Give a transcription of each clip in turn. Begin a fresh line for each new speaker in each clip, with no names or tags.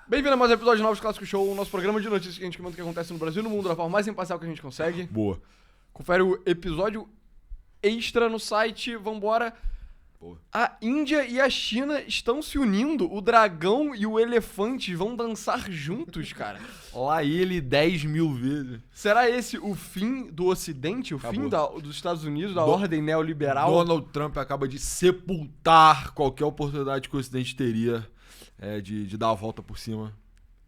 Bem-vindo a mais um episódio de Novos Clássicos Show, o nosso programa de notícias que a gente comenta o que acontece no Brasil e no mundo da forma mais imparcial que a gente consegue.
Boa.
Confere o episódio extra no site, vambora.
Boa.
A Índia e a China estão se unindo, o dragão e o elefante vão dançar juntos, cara.
Lá ele 10 mil vezes.
Será esse o fim do Ocidente, o fim dos Estados Unidos, da ordem neoliberal?
Donald Trump acaba de sepultar qualquer oportunidade que o Ocidente teria de dar a volta por cima.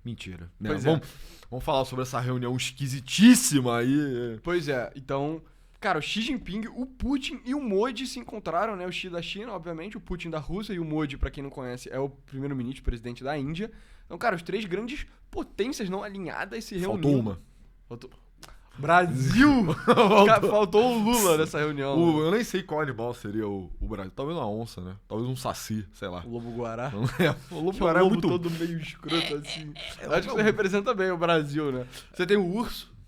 Mentira. Né?
Pois
vamos falar sobre essa reunião esquisitíssima aí.
Pois é, então... Cara, o Xi Jinping, o Putin e o Modi se encontraram, né? O Xi da China, obviamente, o Putin da Rússia e o Modi, pra quem não conhece, é o primeiro-ministro, presidente da Índia. Então, cara, os três grandes potências não alinhadas se reuniram.
Faltou uma.
Brasil! Cara, faltou o Lula nessa reunião.
Eu nem sei qual animal seria o Brasil. Talvez uma onça, né? Talvez um saci, sei lá.
O lobo-guará.
O lobo-guará é muito...
todo meio escroto assim. Acho que você representa bem o Brasil, né? Você tem o urso.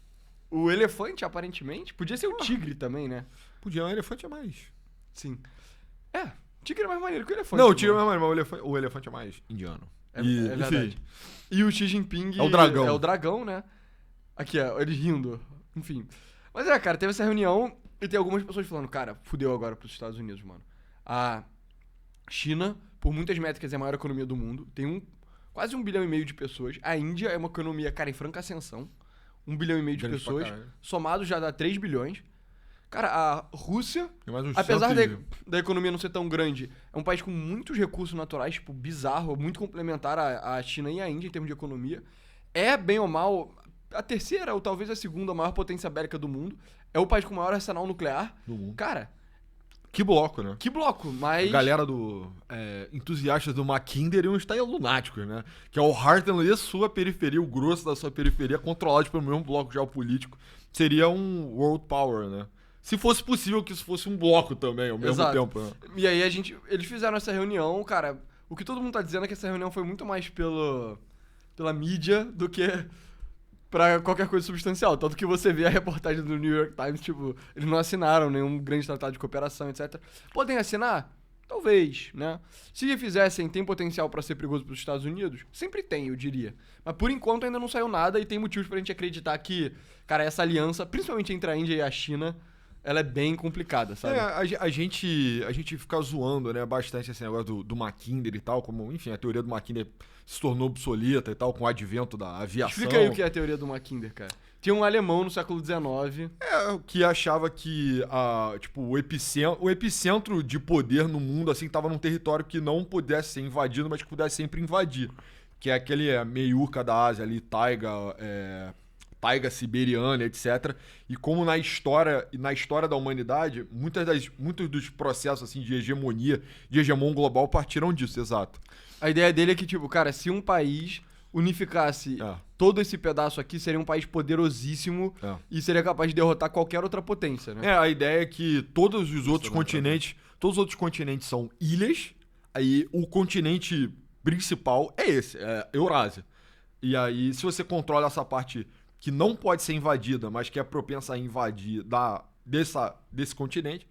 O elefante, aparentemente. Podia ser o tigre também, né?
Podia, um elefante é mais.
Sim. É, o tigre é mais maneiro que o elefante.
Não, o tigre é mais maneiro, mas o elefante é mais indiano.
É verdade. E o Xi Jinping...
É o dragão.
É o dragão, né? Aqui, ó, ele rindo. Enfim. Mas cara, teve essa reunião e tem algumas pessoas falando, cara, fudeu agora pros Estados Unidos, mano. A China, por muitas métricas, é a maior economia do mundo. Tem quase 1,5 bilhão de pessoas. A Índia é uma economia, cara, em franca ascensão. 1,5 bilhão de
Grande
pessoas, somado já dá 3 bilhões. Cara, a Rússia,
mais uns
apesar da economia não ser tão grande, é um país com muitos recursos naturais, tipo, bizarro, muito complementar à China e à Índia em termos de economia. É, bem ou mal, a terceira ou talvez a segunda maior potência bélica do mundo. É o país com o maior arsenal nuclear.
Do mundo.
Cara...
Que bloco, né?
Que bloco, mas...
A galera entusiastas do Mackinder iam estar lunáticos, né? Que é o Heartland e a sua periferia, o grosso da sua periferia, controlados pelo mesmo bloco geopolítico. Seria um world power, né? Se fosse possível que isso fosse um bloco também, ao mesmo tempo. Né?
E aí eles fizeram essa reunião, cara... O que todo mundo tá dizendo é que essa reunião foi muito mais pela mídia do que... pra qualquer coisa substancial. Tanto que você vê a reportagem do New York Times, tipo, eles não assinaram nenhum grande tratado de cooperação, etc. Podem assinar? Talvez, né? Se fizessem, tem potencial pra ser perigoso pros Estados Unidos? Sempre tem, eu diria. Mas por enquanto ainda não saiu nada e tem motivos pra gente acreditar que, cara, essa aliança, principalmente entre a Índia e a China, ela é bem complicada, sabe?
A gente fica zoando, né, bastante esse negócio do Mackinder e tal, como, enfim, a teoria do Mackinder se tornou obsoleta e tal, com o advento da aviação.
Explica aí o que é a teoria do Mackinder, cara. Tinha um alemão no século XIX...
que achava que o epicentro de poder no mundo, assim, tava num território que não pudesse ser invadido, mas que pudesse sempre invadir. Que é aquele meiuca da Ásia ali, taiga siberiana, etc. E como na história da humanidade, muitos dos processos assim, de hegemonia, de hegemon global, partiram disso, exato.
A ideia dele é que, tipo, cara, se um país unificasse todo esse pedaço aqui, seria um país poderosíssimo e seria capaz de derrotar qualquer outra potência, né?
A ideia é que todos os outros continentes são ilhas, aí o continente principal é esse, é Eurásia. E aí, se você controla essa parte que não pode ser invadida, mas que é propensa a invadir desse continente,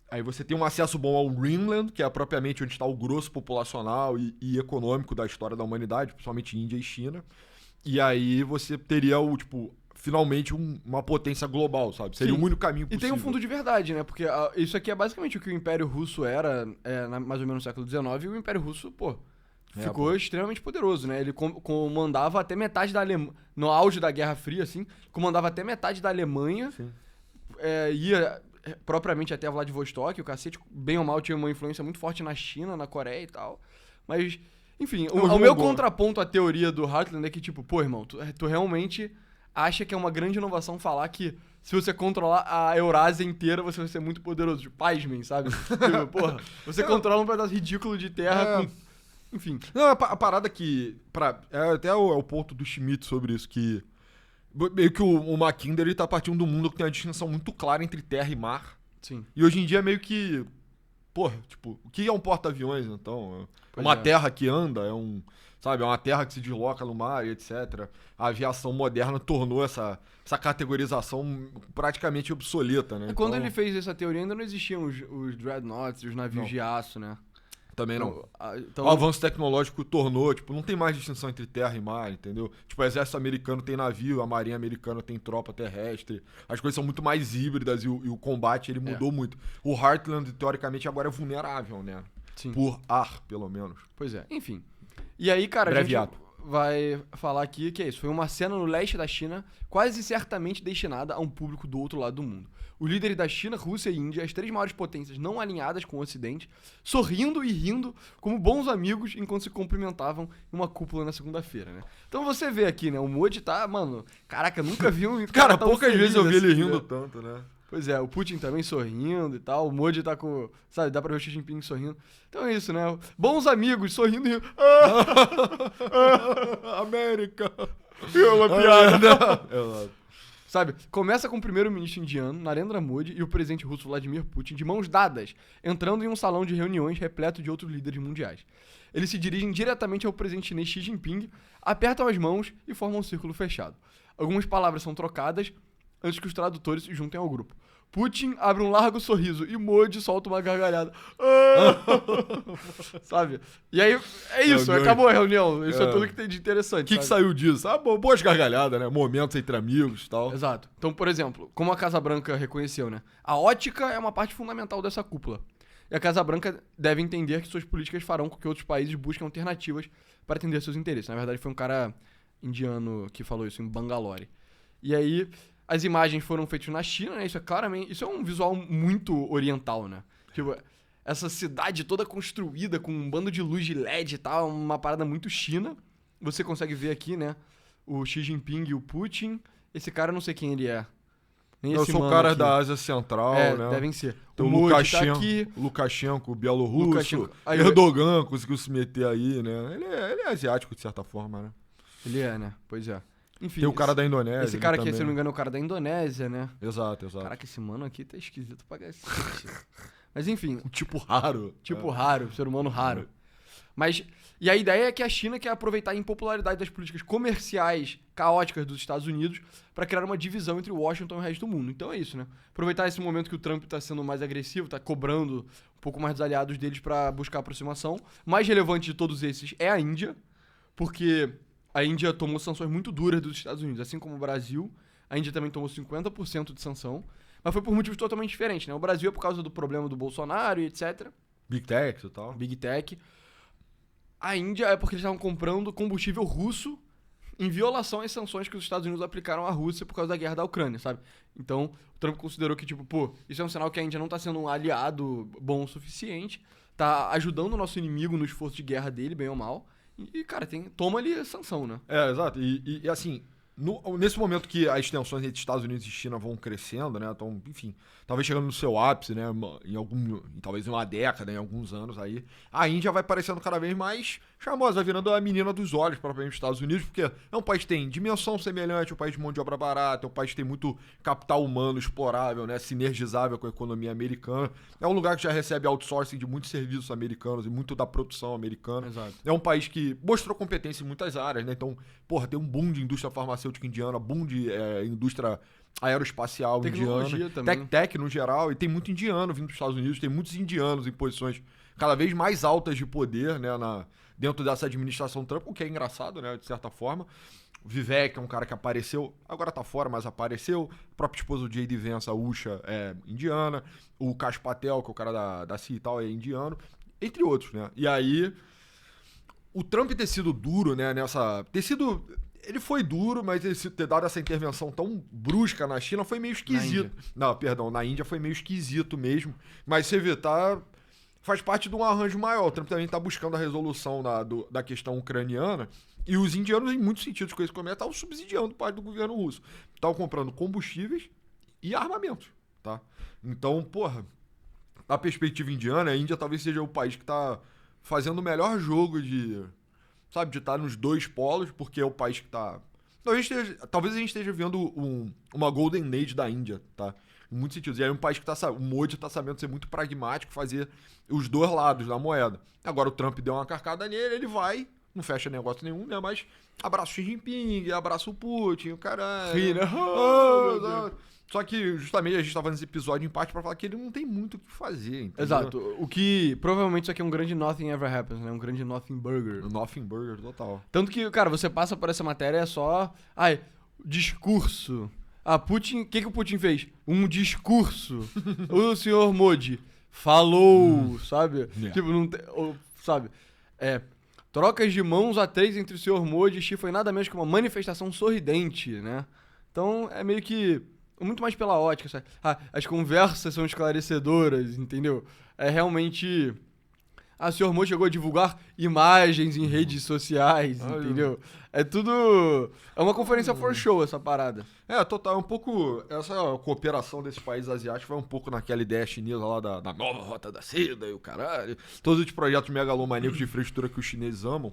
aí você tem um acesso bom ao Greenland, que é propriamente onde está o grosso populacional e econômico da história da humanidade, principalmente Índia e China. E aí você teria finalmente uma potência global, sabe? Seria o único caminho possível.
E tem um fundo de verdade, né? Porque isso aqui é basicamente o que o Império Russo era, mais ou menos no século XIX, e o Império Russo, ficou extremamente poderoso, né? Ele comandava até metade da Alemanha, no auge da Guerra Fria, assim, comandava até metade da Alemanha, ia propriamente até Vladivostok, o cacete, bem ou mal, tinha uma influência muito forte na China, na Coreia e tal. Mas, enfim, o meu contraponto à teoria do Heartland é que, tipo, irmão, tu realmente acha que é uma grande inovação falar que se você controlar a Eurásia inteira, você vai ser muito poderoso. Tipo, pasmem, sabe? Tipo, você controla um pedaço ridículo de terra com... Enfim.
Não, a parada que... até o ponto do Schmidt sobre isso, que... Meio que o Mackinder, ele tá partindo do mundo que tem uma distinção muito clara entre terra e mar.
Sim.
E hoje em dia é meio que... o que é um porta-aviões, então? É uma terra que anda, é uma terra que se desloca no mar e etc. A aviação moderna tornou essa categorização praticamente obsoleta, né?
Quando ele fez essa teoria, ainda não existiam os dreadnoughts, os navios de aço, né?
Também não.
Então,
o avanço tecnológico tornou, tipo, não tem mais distinção entre terra e mar, entendeu? Tipo, o exército americano tem navio, a marinha americana tem tropa terrestre. As coisas são muito mais híbridas e o combate, ele mudou muito. O Heartland, teoricamente, agora é vulnerável, né?
Sim.
Por ar, pelo menos.
Pois é, enfim. E aí, cara,
Breve
a gente
ato.
vai falar aqui que é isso. Foi uma cena no leste da China, quase certamente destinada a um público do outro lado do mundo. Os líderes da China, Rússia e Índia, as três maiores potências não alinhadas com o Ocidente, sorrindo e rindo como bons amigos enquanto se cumprimentavam em uma cúpula na segunda-feira, né? Então você vê aqui, né? O Modi tá, mano... Caraca, nunca vi um
Cara,
tão
poucas
feliz
vezes eu vi ele
assim,
rindo
né?
tanto, né?
Pois é, o Putin também sorrindo e tal, o Modi tá com... Sabe, dá pra ver o Xi Jinping sorrindo. Então é isso, né? Bons amigos, sorrindo e rindo.
América!
É uma piada.
Exato.
Sabe, começa com o primeiro-ministro indiano, Narendra Modi, e o presidente russo Vladimir Putin de mãos dadas, entrando em um salão de reuniões repleto de outros líderes mundiais. Eles se dirigem diretamente ao presidente chinês Xi Jinping, apertam as mãos e formam um círculo fechado. Algumas palavras são trocadas antes que os tradutores se juntem ao grupo. Putin abre um largo sorriso e Modi solta uma gargalhada. Sabe? E aí, é isso, acabou a reunião. Isso é tudo que tem de interessante.
O que saiu disso? Boas gargalhadas, né? Momentos entre amigos e tal.
Exato. Então, por exemplo, como a Casa Branca reconheceu, né? A ótica é uma parte fundamental dessa cúpula. E a Casa Branca deve entender que suas políticas farão com que outros países busquem alternativas para atender seus interesses. Na verdade, foi um cara indiano que falou isso em Bangalore. E aí, as imagens foram feitas na China, né? Isso é claramente... Isso é um visual muito oriental, né? Tipo, essa cidade toda construída com um bando de luz de LED e tal, uma parada muito China. Você consegue ver aqui, né? O Xi Jinping e o Putin. Esse cara, eu não sei quem ele é. Nem
Eu
esse
sou o
mano
cara
aqui.
da Ásia Central, né?
Devem ser.
Tem
o
o
Modi tá aqui.
Lukashenko, o bielorrusso.
Lukashenko. Aí,
Erdogan conseguiu se meter aí, né? Ele é asiático, de certa forma, né?
Ele é, né? Pois é. Enfim,
Tem o cara da Indonésia.
Esse cara aqui,
também.
se não me engano, é o cara da Indonésia, né?
Exato.
Caraca, esse mano aqui tá esquisito pra cacete. Mas enfim.
Um tipo raro.
Raro, ser humano raro. Mas, e a ideia é que a China quer aproveitar a impopularidade das políticas comerciais caóticas dos Estados Unidos para criar uma divisão entre Washington e o resto do mundo. Então é isso, né? Aproveitar esse momento que o Trump tá sendo mais agressivo, tá cobrando um pouco mais dos aliados deles para buscar aproximação. O mais relevante de todos esses é a Índia, porque a Índia tomou sanções muito duras dos Estados Unidos, assim como o Brasil. A Índia também tomou 50% de sanção, mas foi por motivos totalmente diferentes, né? O Brasil é por causa do problema do Bolsonaro e etc.
Big Tech e tal.
Big Tech. A Índia é porque eles estavam comprando combustível russo em violação às sanções que os Estados Unidos aplicaram à Rússia por causa da guerra da Ucrânia, sabe? Então, o Trump considerou que, tipo, pô, isso é um sinal que a Índia não tá sendo um aliado bom o suficiente, tá ajudando o nosso inimigo no esforço de guerra dele, bem ou mal. E cara, toma ali a sanção, né?
Exato. E assim, nesse momento que as tensões entre Estados Unidos e China vão crescendo, né? Então, enfim, talvez chegando no seu ápice, né? Talvez em uma década, em alguns anos aí, a Índia vai parecendo cada vez mais charmosa, vai virando a menina dos olhos propriamente dos Estados Unidos, porque é um país que tem dimensão semelhante, é um país de mão de obra barata, é um país que tem muito capital humano explorável, né? Sinergizável com a economia americana. É um lugar que já recebe outsourcing de muitos serviços americanos e muito da produção americana.
Exato.
É um país que mostrou competência em muitas áreas, né? Então, porra, tem um boom de indústria farmacêutica indiana, boom de indústria aeroespacial
Tecnologia
indiana.
também.
Tech no geral. E tem muito indiano vindo dos Estados Unidos, tem muitos indianos em posições cada vez mais altas de poder, né? Dentro dessa administração Trump, o que é engraçado, né? De certa forma. O Vivek é um cara que apareceu, agora tá fora, mas apareceu. O próprio esposo do J.D. Vance, a Usha, é indiana. O Kash Patel, que é o cara da CIA e tal, é indiano. Entre outros, né? E aí, o Trump ter sido duro, né? Ele foi duro, mas ele ter dado essa intervenção tão brusca na China foi meio esquisito. Na Índia foi meio esquisito mesmo. Mas você vê, faz parte de um arranjo maior. O Trump também tá buscando a resolução da questão ucraniana. E os indianos, em muitos sentidos, com esse comércio, estavam subsidiando parte do governo russo. Estavam comprando combustíveis e armamentos, tá? Então, porra, na perspectiva indiana, a Índia talvez seja o país que tá fazendo o melhor jogo de estar nos dois polos, porque é o país que tá... Talvez a gente esteja vendo uma Golden Age da Índia, tá? Em muitos sentidos. E aí é um país que o Modi tá sabendo ser muito pragmático, fazer os dois lados da moeda. Agora o Trump deu uma carcada nele, ele vai, não fecha negócio nenhum, né? Mas abraça o Xi Jinping, abraça o Putin, o caralho.
Ri, né?
Só que, justamente, a gente tá fazendo esse episódio em parte pra falar que ele não tem muito o que fazer, entendeu?
Exato. O que, provavelmente, isso aqui é um grande Nothing Ever Happens, né? Um grande Nothing Burger.
O Nothing Burger, total.
Tanto que, cara, você passa por essa matéria, é só... Ai, discurso. Ah, Putin... O que o Putin fez? Um discurso. O senhor Modi falou, sabe?
Yeah.
Tipo, não tem... Sabe? Trocas de mãos a 3 entre o senhor Modi e Xi foi nada menos que uma manifestação sorridente, né? Então, é meio que... Muito mais pela ótica, sabe? Ah, as conversas são esclarecedoras, entendeu? É realmente... Ah, o senhor Mo chegou a divulgar imagens em redes sociais, entendeu? É tudo... É uma conferência for show, essa parada.
Total, é um pouco... Essa cooperação desses países asiáticos vai um pouco naquela ideia chinesa lá da nova Rota da Seda e o caralho. Todos os projetos megalomaníacos de infraestrutura que os chineses amam.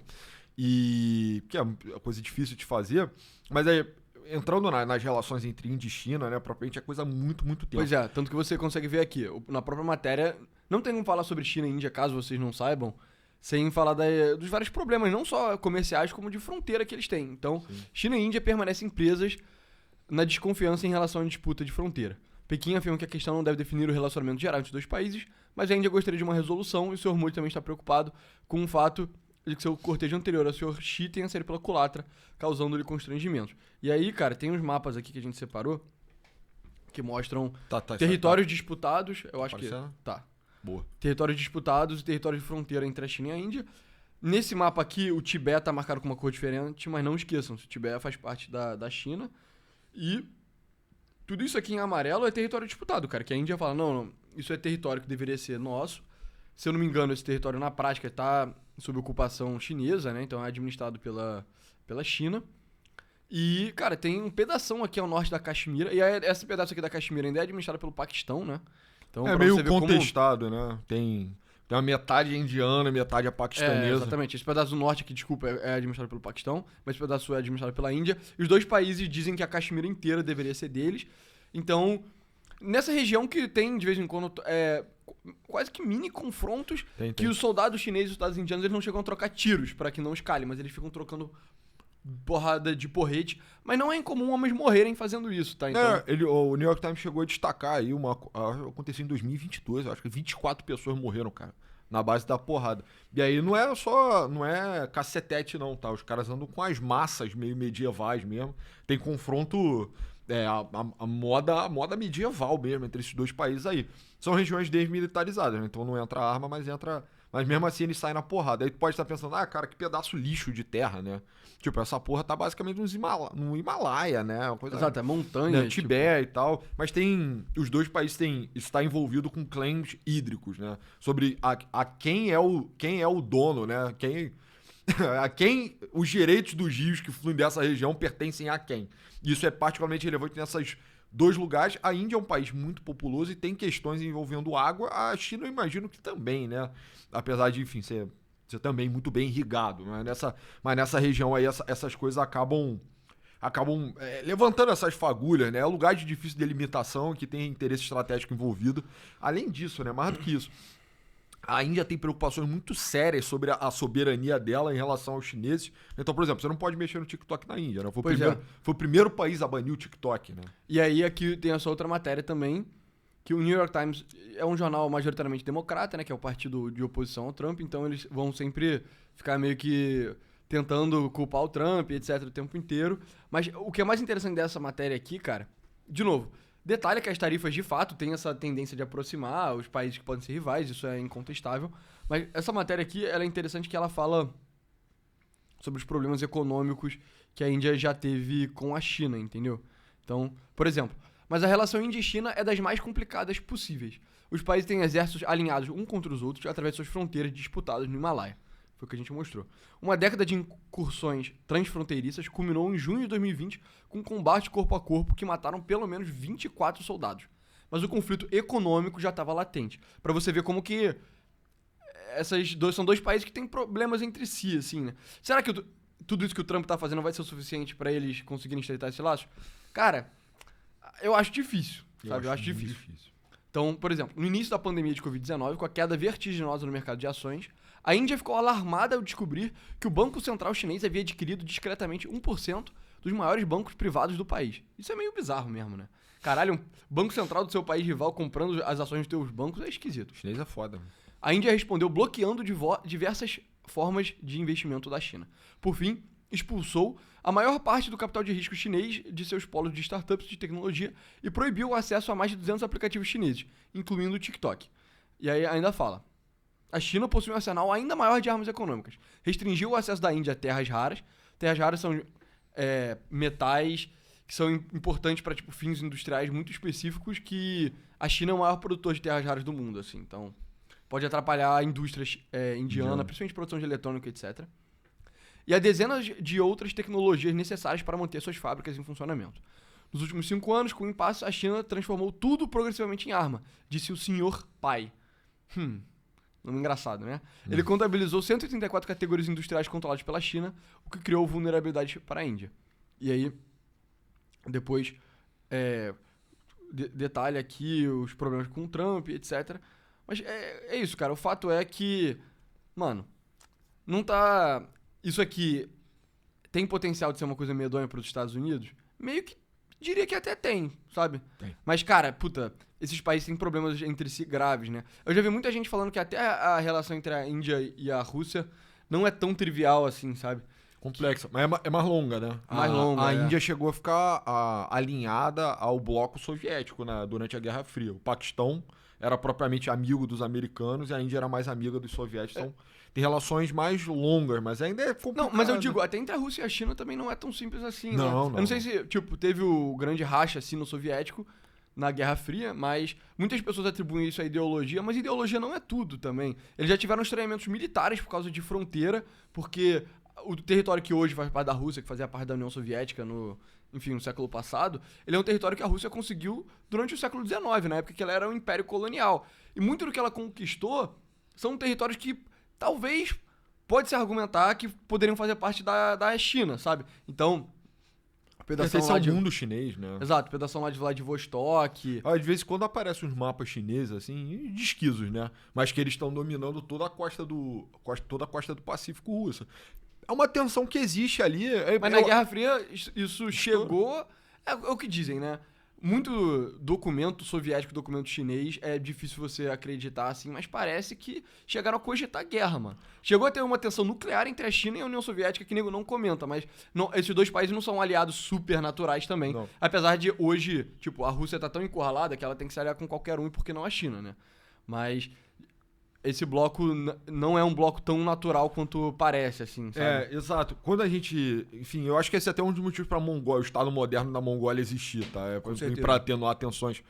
E... que é coisa difícil de fazer. Mas aí... Entrando nas relações entre Índia e China, né, propriamente é coisa muito, muito tempo.
Pois é, tanto que você consegue ver aqui, na própria matéria, não tem como falar sobre China e Índia, caso vocês não saibam, sem falar dos vários problemas, não só comerciais, como de fronteira que eles têm. Então, sim, China e Índia permanecem presas na desconfiança em relação à disputa de fronteira. Pequim afirma que a questão não deve definir o relacionamento geral entre os dois países, mas a Índia gostaria de uma resolução e o Sr. Modi também está preocupado com o fato de que seu cortejo anterior ao Sr. Xi tenha saído pela culatra, causando-lhe constrangimentos. E aí, cara, tem uns mapas aqui que a gente separou que mostram territórios disputados. Eu acho que... Tá.
Boa.
Territórios disputados e territórios de fronteira entre a China e a Índia. Nesse mapa aqui, o Tibete tá marcado com uma cor diferente, mas não esqueçam, o Tibete faz parte da China. E tudo isso aqui em amarelo é território disputado, cara. Que a Índia fala, não, isso é território que deveria ser nosso. Se eu não me engano, esse território na prática tá sob ocupação chinesa, né? Então é administrado pela China. E, cara, tem um pedação aqui ao norte da Caxemira. E esse pedaço aqui da Caxemira ainda é administrado pelo Paquistão, né? Então,
é meio contestado, né? Tem uma metade indiana e metade paquistanesa.
Exatamente. Esse pedaço do norte aqui, desculpa, é administrado pelo Paquistão. Mas esse pedaço sul é administrado pela Índia. E os dois países dizem que a Caxemira inteira deveria ser deles. Então, nessa região que tem, de vez em quando, quase que mini confrontos, que os soldados chineses e os soldados indianos eles não chegam a trocar tiros para que não escalem, mas eles ficam trocando porrada de porrete. Mas não é incomum homens morrerem fazendo isso, tá? Então...
o New York Times chegou a destacar aí aconteceu em 2022, eu acho que 24 pessoas morreram, cara, na base da porrada. E aí não é cacetete não, tá? Os caras andam com as massas meio medievais mesmo. Tem confronto... a moda medieval mesmo entre esses dois países aí. São regiões desmilitarizadas, né? Então não entra arma, mas mesmo assim eles saem na porrada. Aí tu pode estar pensando, cara, que pedaço lixo de terra, né? Tipo, essa porra tá basicamente no Himalaia, né? Uma coisa,
exato, é montanha.
Né? Tibete e tal. Mas os dois países está envolvido com claims hídricos, né? Sobre quem é o dono, né? A quem os direitos dos rios que fluem dessa região pertencem a quem. Isso é particularmente relevante nesses dois lugares. A Índia é um país muito populoso e tem questões envolvendo água. A China, eu imagino que também, né? Apesar de, enfim, ser também muito bem irrigado. Né? Mas nessa região aí, essas coisas acabam levantando essas fagulhas, né? É um lugar de difícil delimitação que tem interesse estratégico envolvido. Além disso, né? Mais do que isso, a Índia tem preocupações muito sérias sobre a soberania dela em relação aos chineses. Então, por exemplo, você não pode mexer no TikTok na Índia, né? Foi o primeiro país a banir o TikTok, né?
E aí aqui tem essa outra matéria também, que o New York Times é um jornal majoritariamente democrata, né? Que é o partido de oposição ao Trump. Então eles vão sempre ficar meio que tentando culpar o Trump, etc. o tempo inteiro. Mas o que é mais interessante dessa matéria aqui, cara... De novo... Detalhe que as tarifas, de fato, têm essa tendência de aproximar os países que podem ser rivais, isso é incontestável. Mas essa matéria aqui, ela é interessante que ela fala sobre os problemas econômicos que a Índia já teve com a China, entendeu? Então, por exemplo, mas a relação Índia e China é das mais complicadas possíveis. Os países têm exércitos alinhados um contra os outros através de suas fronteiras disputadas no Himalaia. Foi o que a gente mostrou. Uma década de incursões transfronteiriças culminou em junho de 2020 com um combate corpo a corpo que mataram pelo menos 24 soldados. Mas o conflito econômico já estava latente. Pra você ver como que são dois países que têm problemas entre si, assim, né? Será que tudo isso que o Trump tá fazendo vai ser o suficiente pra eles conseguirem estreitar esse laço? Cara, eu acho difícil, sabe? Eu acho difícil. Então, por exemplo, no início da pandemia de Covid-19, com a queda vertiginosa no mercado de ações, a Índia ficou alarmada ao descobrir que o Banco Central Chinês havia adquirido discretamente 1% dos maiores bancos privados do país. Isso é meio bizarro mesmo, né? Caralho, um banco central do seu país rival comprando as ações dos teus bancos é esquisito.
O chinês é foda.
A Índia respondeu bloqueando diversas formas de investimento da China. Por fim, expulsou a maior parte do capital de risco chinês de seus polos de startups de tecnologia e proibiu o acesso a mais de 200 aplicativos chineses, incluindo o TikTok. E aí ainda fala: a China possui um arsenal ainda maior de armas econômicas. Restringiu o acesso da Índia a terras raras. Terras raras são metais que são importantes para tipo, fins industriais muito específicos, que a China é o maior produtor de terras raras do mundo, assim. Então, pode atrapalhar a indústria indiana, principalmente produção de eletrônica, etc. E há dezenas de outras tecnologias necessárias para manter suas fábricas em funcionamento. Nos últimos 5 anos, com o impasse, a China transformou tudo progressivamente em arma, disse o Sr. Pai. Nome engraçado, né? Ele contabilizou 134 categorias industriais controladas pela China, o que criou vulnerabilidade para a Índia. E aí, depois, detalha aqui os problemas com o Trump, etc. Mas é isso, cara. O fato é que, mano, não tá... Isso aqui tem potencial de ser uma coisa medonha para os Estados Unidos? Meio que diria que até tem, sabe?
Tem.
Mas, cara, puta, esses países têm problemas entre si graves, né? Eu já vi muita gente falando que até a relação entre a Índia e a Rússia não é tão trivial assim, sabe?
Complexa, mas é mais longa, né?
Mais longa,
A Índia chegou a ficar alinhada ao bloco soviético, né, durante a Guerra Fria. O Paquistão era propriamente amigo dos americanos e a Índia era mais amiga dos soviéticos. Então, tem relações mais longas, mas ainda é complicado.
Não, mas eu digo, até entre a Rússia e a China também não é tão simples assim, né?
Não.
Eu não sei se, tipo, teve o grande racha sino-soviético na Guerra Fria, mas muitas pessoas atribuem isso à ideologia, mas ideologia não é tudo também. Eles já tiveram estranhamentos militares por causa de fronteira, porque o território que hoje faz parte da Rússia, que fazia parte da União Soviética no século passado, ele é um território que a Rússia conseguiu durante o século XIX, na época que ela era um império colonial. E muito do que ela conquistou são territórios que talvez pode-se argumentar que poderiam fazer parte da China, sabe? Então,
pedação lá de mundo chinês, né?
Exato, pedação lá de Vladivostok.
Às vezes, quando aparecem uns mapas chineses, assim, de esquisos, né? Mas que eles estão dominando toda a costa do Pacífico russo. É uma tensão que existe ali.
Mas na Guerra Fria, isso chegou... É o que dizem, né? Muito documento soviético, documento chinês, é difícil você acreditar assim, mas parece que chegaram a cogitar guerra, mano. Chegou a ter uma tensão nuclear entre a China e a União Soviética, que nego não comenta, mas esses dois países não são aliados supernaturais também.
Não.
Apesar de hoje, tipo, a Rússia tá tão encurralada que ela tem que se aliar com qualquer um, e por que não a China, né? Mas esse bloco não é um bloco tão natural quanto parece, assim, sabe?
Exato. Quando a gente... Enfim, eu acho que esse é até um dos motivos pra Mongólia, o Estado moderno da Mongólia existir, tá? Pra atenuar tensões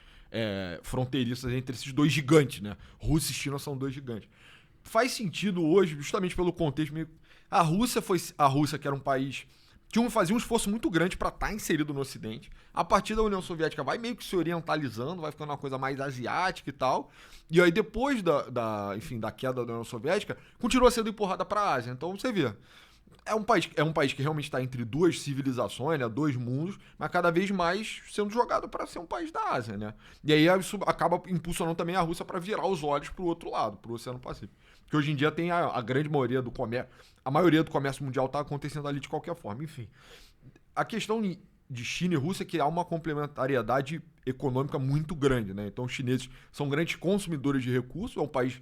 fronteiriças entre esses dois gigantes, né? Rússia e China são dois gigantes. Faz sentido hoje, justamente pelo contexto meio... A Rússia, que era um país... fazia um esforço muito grande para estar inserido no Ocidente. A partir da União Soviética vai meio que se orientalizando, vai ficando uma coisa mais asiática e tal. E aí depois da queda da União Soviética, continua sendo empurrada para a Ásia. Então você vê, é um país que realmente está entre duas civilizações, né, dois mundos, mas cada vez mais sendo jogado para ser um país da Ásia, né? E aí isso acaba impulsionando também a Rússia para virar os olhos para o outro lado, para o Oceano Pacífico. Que hoje em dia tem a grande maioria do comércio, a maioria do comércio mundial está acontecendo ali de qualquer forma. Enfim, a questão de China e Rússia é que há uma complementariedade econômica muito grande, né? Então os chineses são grandes consumidores de recursos, é um país,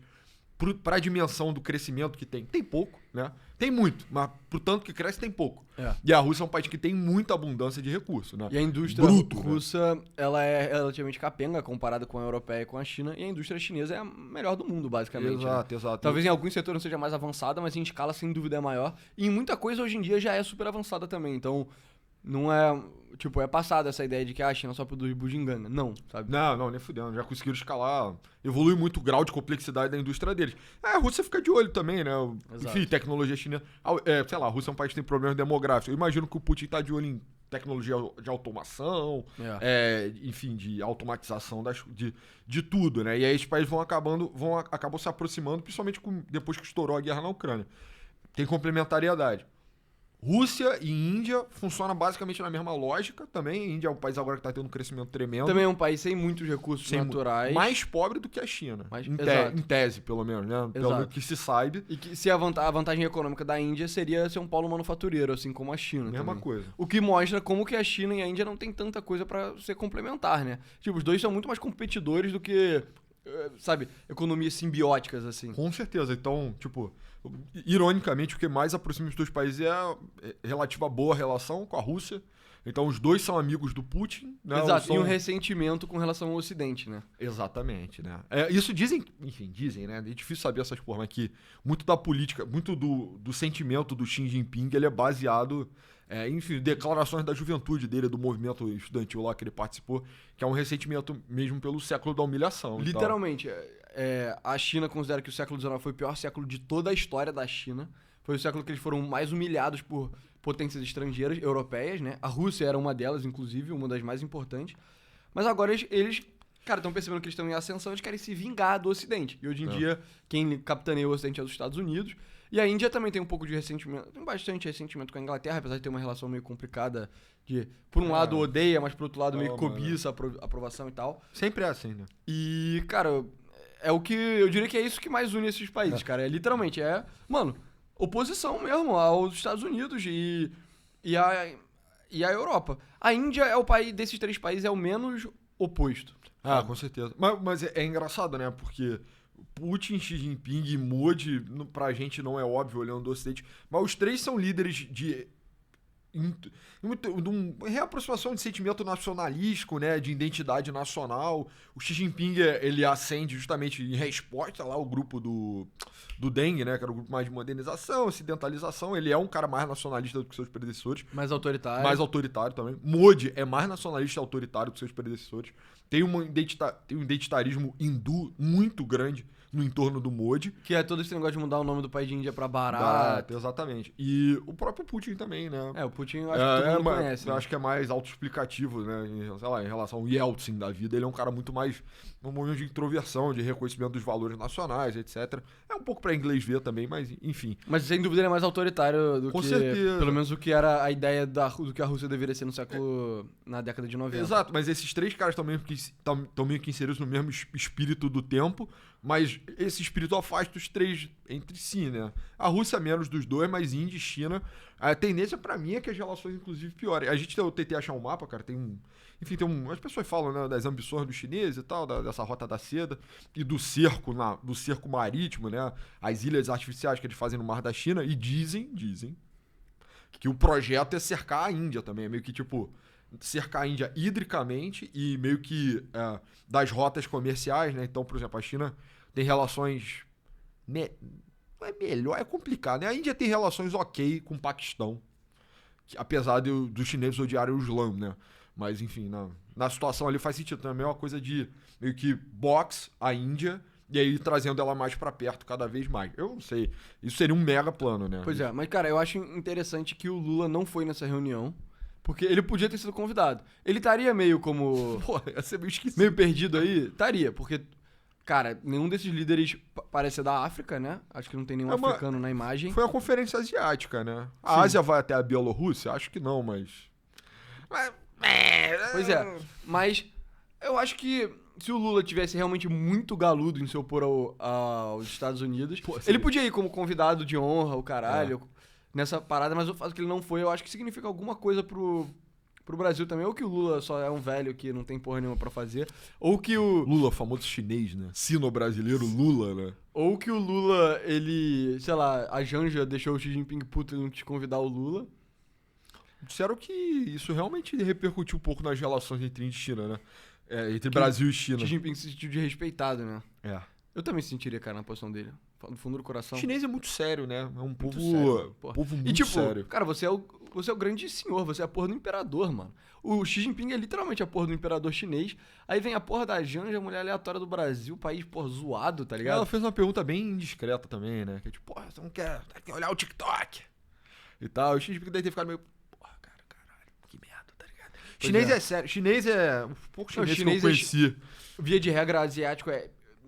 para a dimensão do crescimento que tem pouco, né? Tem muito, mas pro tanto que cresce tem pouco. E a Rússia é um país que tem muita abundância de recursos, né?
E a indústria russa, ela é relativamente capenga comparada com a europeia e com a China, e a indústria chinesa é a melhor do mundo, basicamente.
Exato.
Talvez em alguns setores não seja mais avançada, mas em escala, sem dúvida, é maior. E em muita coisa, hoje em dia, já é super avançada também. Então, não é... Tipo, é passada essa ideia de que a China só produz bugiganga. Não, sabe?
Não, nem fudendo. Já conseguiram escalar. Evolui muito o grau de complexidade da indústria deles. A Rússia fica de olho também, né?
Exato.
Enfim, tecnologia chinesa. Sei lá, a Rússia é um país que tem problemas demográficos. Eu imagino que o Putin tá de olho em tecnologia de automação, enfim, de automatização de tudo, né? E aí esses países acabam se aproximando, principalmente depois que estourou a guerra na Ucrânia. Tem complementariedade. Rússia e Índia funciona basicamente na mesma lógica também. A Índia é um país agora que está tendo um crescimento tremendo.
Também é um país sem muitos recursos naturais.
Mais pobre do que a China. Em tese, pelo menos, né? Pelo que se sabe.
E que se a vantagem econômica da Índia seria ser um polo manufatureiro, assim como a China.
Mesma
também.
coisa.
O que mostra como que a China e a Índia não tem tanta coisa pra ser complementar, né? Tipo, os dois são muito mais competidores do que, sabe, economias simbióticas, assim.
Com certeza. Então, tipo, ironicamente, o que mais aproxima os dois países é a relativa boa relação com a Rússia. Então, os dois são amigos do Putin, né?
Exato, e um ressentimento com relação ao Ocidente, né?
Exatamente, né? Isso dizem, né? É difícil saber essas porras, mas que muito da política, muito do sentimento do Xi Jinping, ele é baseado, declarações da juventude dele, do movimento estudantil lá que ele participou, que é um ressentimento mesmo pelo século da humilhação.
Literalmente, a China considera que o século XIX foi o pior século de toda a história da China. Foi o século que eles foram mais humilhados por potências estrangeiras, europeias, né? A Rússia era uma delas, inclusive, uma das mais importantes. Mas agora eles cara, estão percebendo que eles estão em ascensão, eles querem se vingar do Ocidente. E hoje em dia, quem capitaneia o Ocidente é os Estados Unidos. E a Índia também tem um pouco de ressentimento, tem bastante ressentimento com a Inglaterra, apesar de ter uma relação meio complicada de, por um lado, odeia, mas por outro lado, meio cobiça a aprovação e tal.
Sempre é assim, né?
E, cara, é o que eu diria que é isso que mais une esses países, cara. Literalmente, mano, oposição mesmo aos Estados Unidos e a Europa. A Índia é o país, desses três países, é o menos oposto.
Ah, com certeza. Mas é engraçado, né? Porque Putin, Xi Jinping e Modi, pra gente não é óbvio olhando do Ocidente, mas os três são líderes de uma reaproximação de sentimento nacionalístico, né, de identidade nacional. O Xi Jinping, ele ascende justamente em resposta lá ao grupo do Deng, né, que era o grupo mais de modernização, ocidentalização. Ele é um cara mais nacionalista do que seus predecessores.
Mais autoritário.
Mais autoritário também. Modi é mais nacionalista e autoritário do que seus predecessores. Tem um identitarismo hindu muito grande no entorno do Modi.
Que é todo esse negócio de mudar o nome do país de Índia pra Bharat.
Exatamente. E o próprio Putin também, né?
O Putin eu acho que todo mundo conhece.
Eu acho que é mais autoexplicativo, né? Em relação ao Yeltsin da vida. Ele é um cara muito mais num momento de introversão, de reconhecimento dos valores nacionais, etc. É um pouco pra inglês ver também, mas enfim.
Mas sem dúvida ele é mais autoritário do
Com
que...
certeza.
Pelo menos o que era a ideia do que a Rússia deveria ser no século... Na década de 90.
Exato, mas esses três caras estão meio que inseridos no mesmo espírito do tempo, mas esse espírito afasta os três entre si, né? A Rússia menos dos dois, mas Índia e China. A tendência pra mim é que as relações, inclusive, piorem. Eu tentei achar um mapa, cara, as pessoas falam, né, das ambições dos chineses e tal, dessa rota da seda e do cerco marítimo, né? As ilhas artificiais que eles fazem no Mar da China, e dizem que o projeto é cercar a Índia também, é meio que tipo cercar a Índia hidricamente e meio que das rotas comerciais, né? Então, por exemplo, a China tem relações... Não é melhor, é complicado, né? A Índia tem relações ok com o Paquistão, apesar dos chineses odiarem o Islã, né? Mas, enfim, na situação ali faz sentido. Também é uma coisa de meio que box a Índia e aí trazendo ela mais pra perto cada vez mais. Eu não sei. Isso seria um mega plano, né?
Pois é, mas, cara, eu acho interessante que o Lula não foi nessa reunião. Porque ele podia ter sido convidado. Ele estaria meio como...
Pô, ia ser meio esquisito.
Meio perdido aí? Estaria, porque... Cara, nenhum desses líderes parece ser da África, né? Acho que não tem nenhum africano na imagem.
Foi uma conferência asiática, né? A Ásia vai até a Bielorrússia? Acho que não, mas...
Pois é, mas eu acho que se o Lula tivesse realmente muito galudo em se opor aos Estados Unidos, ele podia ir como convidado de honra, o caralho... nessa parada, mas o fato que ele não foi, eu acho que significa alguma coisa pro Brasil também. Ou que o Lula só é um velho que não tem porra nenhuma pra fazer, ou que o...
Lula, famoso chinês, né? Sino-brasileiro Lula, né?
Ou que o Lula, ele... Sei lá, a Janja deixou o Xi Jinping puto e não quis convidar o Lula.
Disseram que isso realmente repercutiu um pouco nas relações entre Índia e China, né? Entre Brasil e China.
Xi Jinping se sentiu desrespeitado, né?
Eu
também sentiria, cara, na posição dele. No fundo do coração.
O chinês é muito sério, né? É um povo muito
e, tipo,
sério.
Cara, você é o grande senhor, você é a porra do imperador, mano. O Xi Jinping é literalmente a porra do imperador chinês. Aí vem a porra da Janja, a mulher aleatória do Brasil, país, porra, zoado, tá ligado?
Ela fez uma pergunta bem indiscreta também, né? Que é tipo, porra, você não quer olhar o TikTok e tal. O Xi Jinping deve ter ficado meio... Porra, caralho, que merda, tá ligado? Chinês é sério. Chinês é... Um pouco chinês que eu conheci.
Via de regra, asiático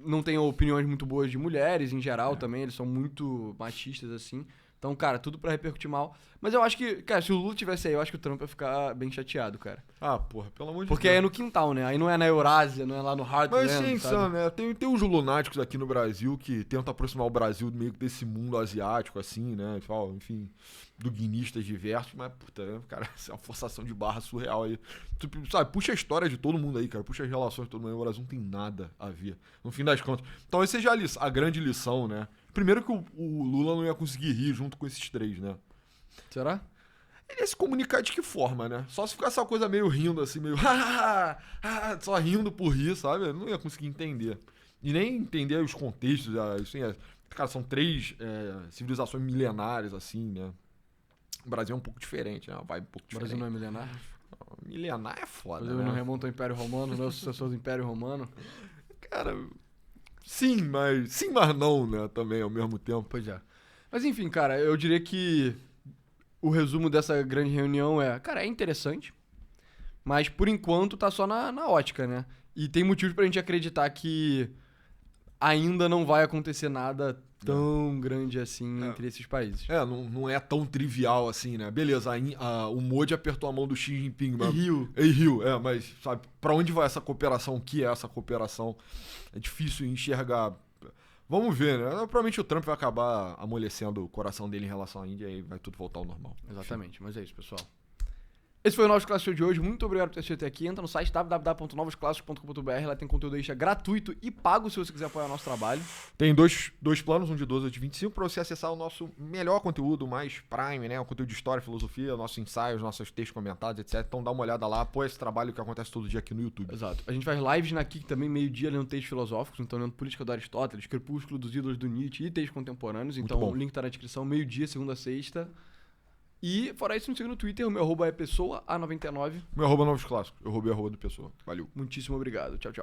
não tem opiniões muito boas de mulheres, em geral, também. Eles são muito machistas, assim. Então, cara, tudo pra repercutir mal. Mas eu acho que, cara, se o Lula tivesse aí, eu acho que o Trump ia ficar bem chateado, cara.
Ah, porra, pelo amor de
Porque
Deus.
aí é no quintal, né? Aí não é na Eurásia, não é lá no Heartland,
Mas sim,
sabe?
né? Tem uns lunáticos aqui no Brasil que tentam aproximar o Brasil meio que desse mundo asiático, assim, né? Enfim, duguinistas diversos, mas, puta, cara, isso é uma forçação de barra surreal aí. Tu, sabe, puxa a história de todo mundo aí, cara. Puxa as relações de todo mundo aí. O Brasil não tem nada a ver, no fim das contas. Então, essa seja a grande lição, né? Primeiro que o Lula não ia conseguir rir junto com esses três, né?
Será?
Ele ia se comunicar de que forma, né? Só se ficar essa coisa meio rindo, assim, meio só rindo por rir, sabe? Eu não ia conseguir entender. E nem entender os contextos, assim, cara, são três civilizações milenares, assim, né? O Brasil é um pouco diferente, né? Uma vibe um pouco
O
diferente.
Brasil não é milenar?
Milenar é
O
foda,
Brasil não
né?
remonta ao Império Romano, não é o sucessor do Império Romano.
Cara, sim, mas não, né? Também, ao mesmo tempo.
Pois é. Mas enfim, cara, eu diria que o resumo dessa grande reunião cara, é interessante, mas por enquanto tá só na ótica, né? E tem motivos pra gente acreditar que ainda não vai acontecer nada tão grande assim entre esses países.
Não é tão trivial assim, né? Beleza, o Modi apertou a mão do Xi Jinping, mas...
E
Rio, mas, sabe, pra onde vai essa cooperação? O que é essa cooperação? É difícil enxergar. Vamos ver, né? Provavelmente o Trump vai acabar amolecendo o coração dele em relação à Índia e vai tudo voltar ao normal.
Exatamente, mas é isso, pessoal. Esse foi o Novos Clássicos de hoje. Muito obrigado por ter assistido até aqui. Entra no site www.novosclassicos.com.br. Lá tem conteúdo extra gratuito e pago se você quiser apoiar o nosso trabalho.
Tem dois planos, um de 12 e outro de 25, para você acessar o nosso melhor conteúdo, mais prime, né? O conteúdo de história, filosofia, nossos ensaios, nossos textos comentados, etc. Então dá uma olhada lá, apoia esse trabalho que acontece todo dia aqui no YouTube.
Exato. A gente faz lives na Kik também, meio-dia, lendo textos filosóficos. Então, lendo Política do Aristóteles, Crepúsculo dos Ídolos do Nietzsche e textos contemporâneos. Então,
bom.
o link tá na descrição, meio-dia, segunda a sexta. E, fora isso, me siga no Twitter. O meu arroba é pessoa A99.
Meu arroba Novos Clássicos. Eu roubei a arroba do pessoa. Valeu.
Muitíssimo obrigado. Tchau, tchau.